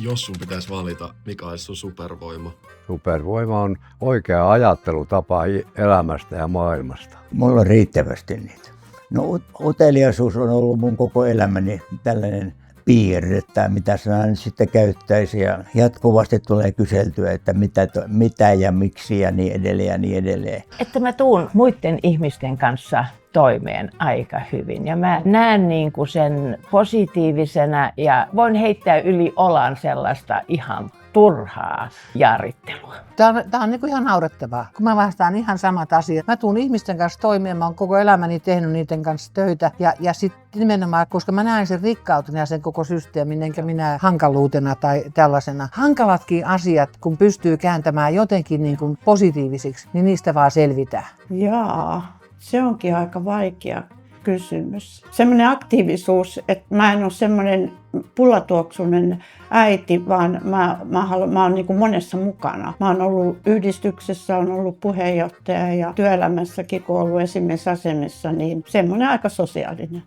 Jos sun pitäisi valita, mikä olisi sun supervoima? Supervoima on oikea ajattelutapa elämästä ja maailmasta. Mulla on riittävästi niitä. No uteliaisuus on ollut mun koko elämäni tällainen piirre, tai mitä sanaa nyt sitten käyttäisi. Ja jatkuvasti tulee kyseltyä, että mitä ja miksi ja niin edelleen ja niin edelleen. Että mä tuun muiden ihmisten kanssa toimeen aika hyvin ja mä näen niinku sen positiivisena ja voin heittää yli olan sellaista ihan turhaa jaarittelua. Tämä on niinku ihan naurettavaa, kun mä vastaan ihan samat asiat. Mä tuun ihmisten kanssa toimeen, mä oon koko elämäni tehnyt niiden kanssa töitä ja sitten nimenomaan, koska mä näen sen rikkautena ja sen koko systeemin, enkä minä hankaluutena tai tällaisena. Hankalatkin asiat, kun pystyy kääntämään jotenkin niin kuin positiivisiksi, niin niistä vaan selvitään. Jaa, se onkin aika vaikea kysymys. Semmoinen aktiivisuus, että mä en ole semmoinen pullatuoksunen äiti, vaan mä oon niin kuin monessa mukana. Mä oon ollut yhdistyksessä, on ollut puheenjohtaja ja työelämässäkin, kun on ollut esimiesasemissa, niin semmoinen aika sosiaalinen.